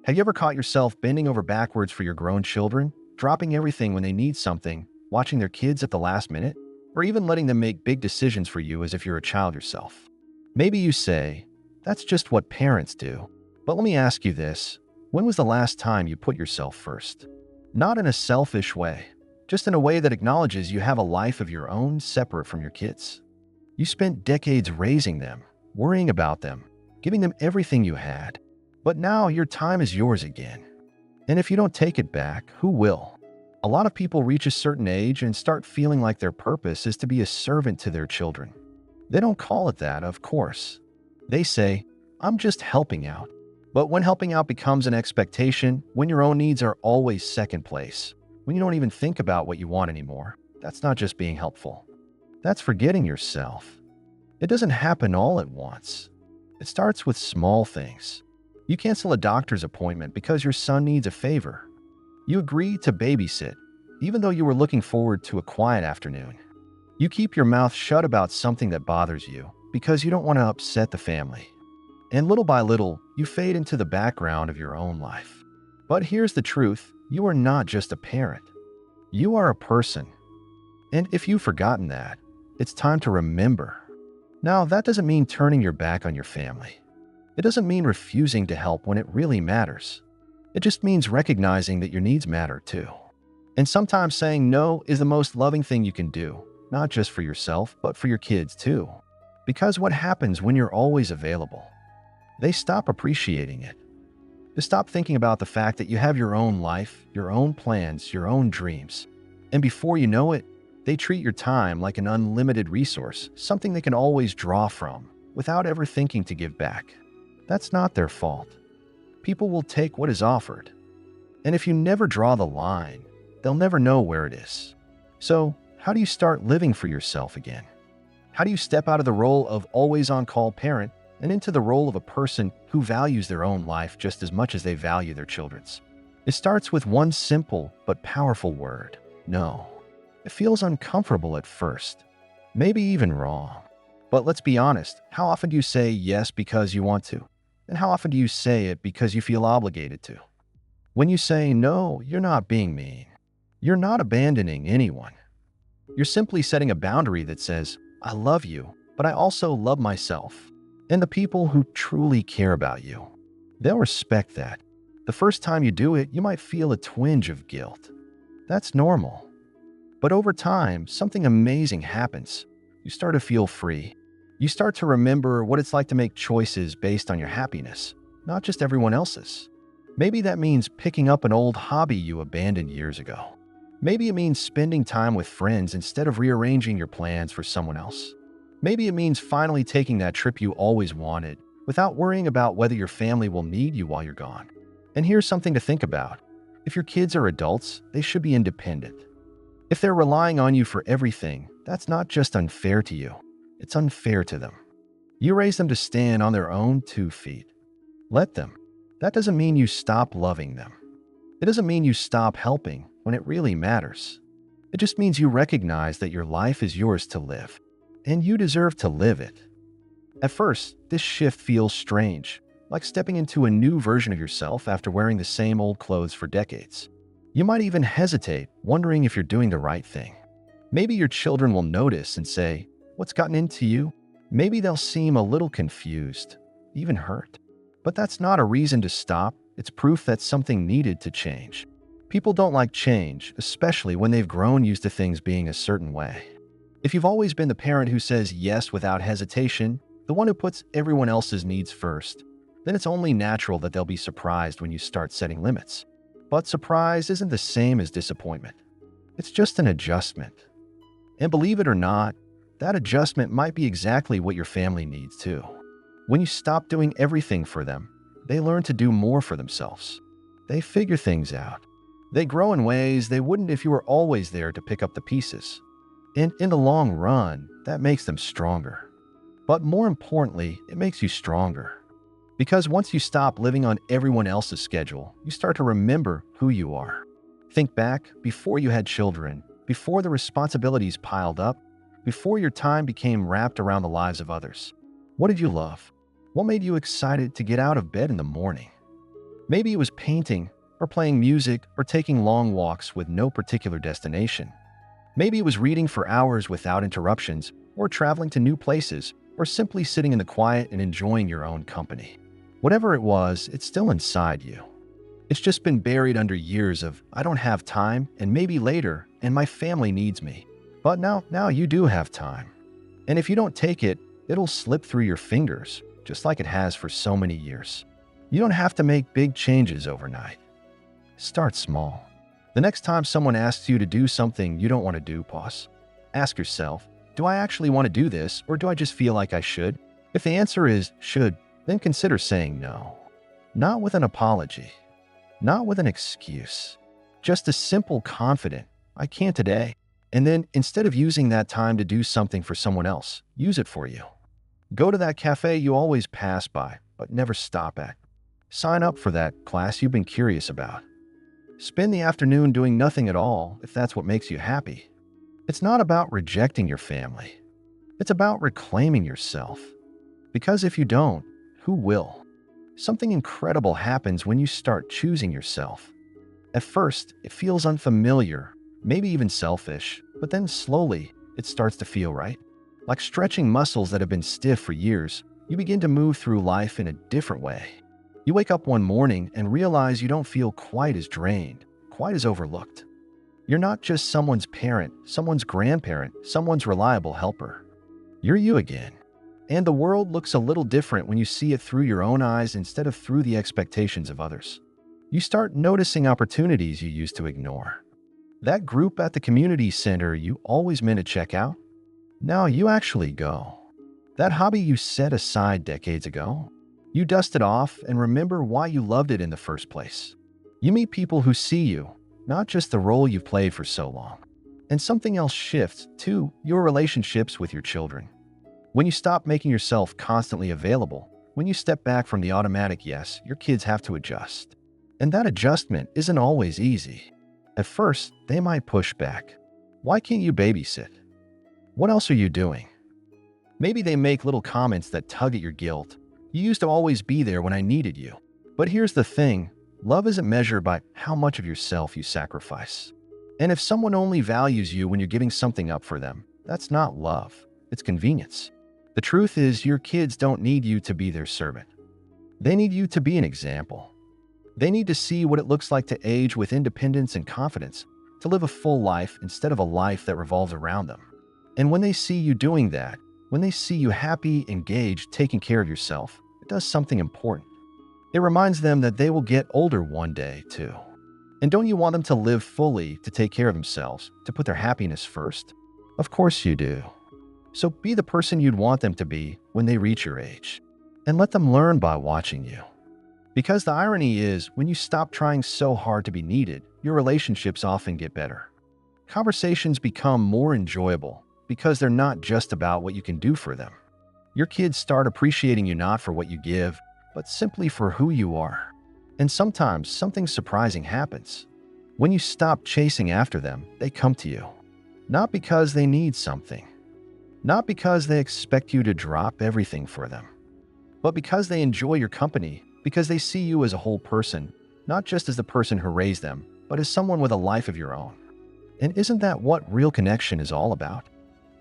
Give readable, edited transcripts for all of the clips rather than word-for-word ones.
Have you ever caught yourself bending over backwards for your grown children, dropping everything when they need something, watching their kids at the last minute, or even letting them make big decisions for you as if you're a child yourself? Maybe you say, that's just what parents do. But let me ask you this. When was the last time you put yourself first? Not in a selfish way, just in a way that acknowledges you have a life of your own separate from your kids. You spent decades raising them, worrying about them, giving them everything you had. But now your time is yours again. And if you don't take it back, who will? A lot of people reach a certain age and start feeling like their purpose is to be a servant to their children. They don't call it that, of course. They say, I'm just helping out. But when helping out becomes an expectation, when your own needs are always second place, when you don't even think about what you want anymore, that's not just being helpful. That's forgetting yourself. It doesn't happen all at once. It starts with small things. You cancel a doctor's appointment because your son needs a favor. You agree to babysit, even though you were looking forward to a quiet afternoon. You keep your mouth shut about something that bothers you because you don't want to upset the family. And little by little, you fade into the background of your own life. But here's the truth, you are not just a parent. You are a person. And if you've forgotten that, it's time to remember. Now, that doesn't mean turning your back on your family. It doesn't mean refusing to help when it really matters. It just means recognizing that your needs matter too. And sometimes saying no is the most loving thing you can do, not just for yourself, but for your kids too. Because what happens when you're always available? They stop appreciating it. They stop thinking about the fact that you have your own life, your own plans, your own dreams. And before you know it, they treat your time like an unlimited resource, something they can always draw from, without ever thinking to give back. That's not their fault. People will take what is offered. And if you never draw the line, they'll never know where it is. So, how do you start living for yourself again? How do you step out of the role of always on-call parent and into the role of a person who values their own life just as much as they value their children's? It starts with one simple but powerful word: no. It feels uncomfortable at first, maybe even wrong. But let's be honest, how often do you say yes because you want to? And how often do you say it because you feel obligated to? When you say no, you're not being mean. You're not abandoning anyone. You're simply setting a boundary that says, I love you, but I also love myself and the people who truly care about you. They'll respect that. The first time you do it, you might feel a twinge of guilt. That's normal. But over time, something amazing happens. You start to feel free. You start to remember what it's like to make choices based on your happiness, not just everyone else's. Maybe that means picking up an old hobby you abandoned years ago. Maybe it means spending time with friends instead of rearranging your plans for someone else. Maybe it means finally taking that trip you always wanted without worrying about whether your family will need you while you're gone. And here's something to think about. If your kids are adults, they should be independent. If they're relying on you for everything, that's not just unfair to you. It's unfair to them. You raise them to stand on their own 2 feet. Let them. That doesn't mean you stop loving them. It doesn't mean you stop helping when it really matters. It just means you recognize that your life is yours to live, and you deserve to live it. At first, this shift feels strange, like stepping into a new version of yourself after wearing the same old clothes for decades. You might even hesitate, wondering if you're doing the right thing. Maybe your children will notice and say, what's gotten into you? Maybe they'll seem a little confused, even hurt. But that's not a reason to stop. It's proof that something needed to change. People don't like change, especially when they've grown used to things being a certain way. If you've always been the parent who says yes without hesitation, the one who puts everyone else's needs first, then it's only natural that they'll be surprised when you start setting limits. But surprise isn't the same as disappointment. It's just an adjustment. And believe it or not, that adjustment might be exactly what your family needs too. When you stop doing everything for them, they learn to do more for themselves. They figure things out. They grow in ways they wouldn't if you were always there to pick up the pieces. And in the long run, that makes them stronger. But more importantly, it makes you stronger. Because once you stop living on everyone else's schedule, you start to remember who you are. Think back before you had children, before the responsibilities piled up, before your time became wrapped around the lives of others. What did you love? What made you excited to get out of bed in the morning? Maybe it was painting, or playing music, or taking long walks with no particular destination. Maybe it was reading for hours without interruptions, or traveling to new places, or simply sitting in the quiet and enjoying your own company. Whatever it was, it's still inside you. It's just been buried under years of, I don't have time, and maybe later, and my family needs me. But now you do have time. And if you don't take it, it'll slip through your fingers, just like it has for so many years. You don't have to make big changes overnight. Start small. The next time someone asks you to do something you don't want to do, pause. Ask yourself, do I actually want to do this, or do I just feel like I should? If the answer is should, then consider saying no. Not with an apology. Not with an excuse. Just a simple, confident, I can't today. And then, instead of using that time to do something for someone else, use it for you. Go to that cafe you always pass by, but never stop at. Sign up for that class you've been curious about. Spend the afternoon doing nothing at all if that's what makes you happy. It's not about rejecting your family. It's about reclaiming yourself. Because if you don't, who will? Something incredible happens when you start choosing yourself. At first, it feels unfamiliar, maybe even selfish, but then slowly, it starts to feel right. Like stretching muscles that have been stiff for years, you begin to move through life in a different way. You wake up one morning and realize you don't feel quite as drained, quite as overlooked. You're not just someone's parent, someone's grandparent, someone's reliable helper. You're you again. And the world looks a little different when you see it through your own eyes instead of through the expectations of others. You start noticing opportunities you used to ignore. That group at the community center you always meant to check out, now you actually go. That hobby you set aside decades ago, you dust it off and remember why you loved it in the first place. You meet people who see you, not just the role you've played for so long. And something else shifts, too, your relationships with your children. When you stop making yourself constantly available, when you step back from the automatic yes, your kids have to adjust. And that adjustment isn't always easy. At first, they might push back. Why can't you babysit? What else are you doing? Maybe they make little comments that tug at your guilt. You used to always be there when I needed you. But here's the thing, love isn't measured by how much of yourself you sacrifice. And if someone only values you when you're giving something up for them, that's not love, it's convenience. The truth is, your kids don't need you to be their servant. They need you to be an example. They need to see what it looks like to age with independence and confidence, to live a full life instead of a life that revolves around them. And when they see you doing that, when they see you happy, engaged, taking care of yourself, it does something important. It reminds them that they will get older one day, too. And don't you want them to live fully, to take care of themselves, to put their happiness first? Of course you do. So be the person you'd want them to be when they reach your age. And let them learn by watching you. Because the irony is, when you stop trying so hard to be needed, your relationships often get better. Conversations become more enjoyable because they're not just about what you can do for them. Your kids start appreciating you not for what you give, but simply for who you are. And sometimes something surprising happens. When you stop chasing after them, they come to you. Not because they need something. Not because they expect you to drop everything for them. But because they enjoy your company, because they see you as a whole person, not just as the person who raised them, but as someone with a life of your own. And isn't that what real connection is all about?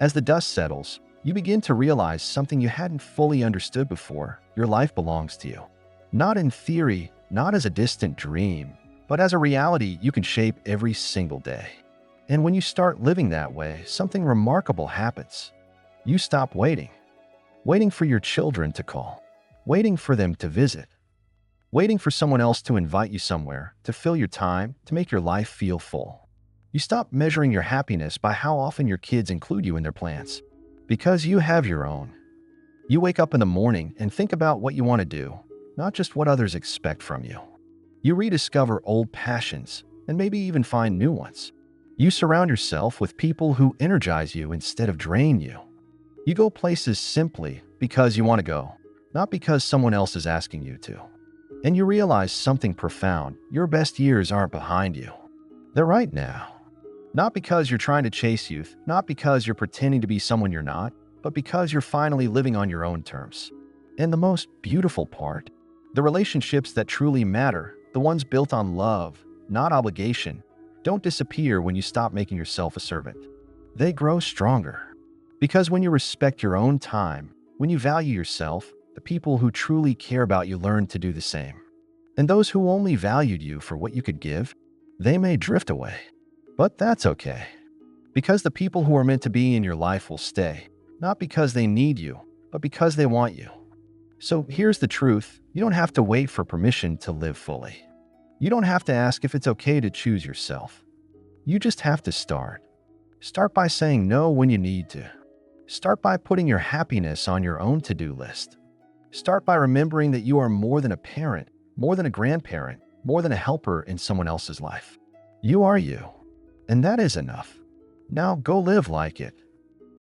As the dust settles, you begin to realize something you hadn't fully understood before. Your life belongs to you. Not in theory, not as a distant dream, but as a reality you can shape every single day. And when you start living that way, something remarkable happens. You stop waiting. Waiting for your children to call. Waiting for them to visit. Waiting for someone else to invite you somewhere, to fill your time, to make your life feel full. You stop measuring your happiness by how often your kids include you in their plans. Because you have your own. You wake up in the morning and think about what you want to do, not just what others expect from you. You rediscover old passions and maybe even find new ones. You surround yourself with people who energize you instead of drain you. You go places simply because you want to go, not because someone else is asking you to. And you realize something profound. Your best years aren't behind you. They're right now. Not because you're trying to chase youth, not because you're pretending to be someone you're not, but because you're finally living on your own terms. And the most beautiful part, The relationships that truly matter, the ones built on love, not obligation, don't disappear when you stop making yourself a servant. They grow stronger. Because when you respect your own time, when you value yourself, the people who truly care about you learn to do the same. And those who only valued you for what you could give, they may drift away. But that's okay. Because the people who are meant to be in your life will stay, not because they need you, but because they want you. So here's the truth. You don't have to wait for permission to live fully. You don't have to ask if it's okay to choose yourself. You just have to start. Start by saying no when you need to. Start by putting your happiness on your own to-do list. Start by remembering that you are more than a parent, more than a grandparent, more than a helper in someone else's life. You are you. And that is enough. Now go live like it.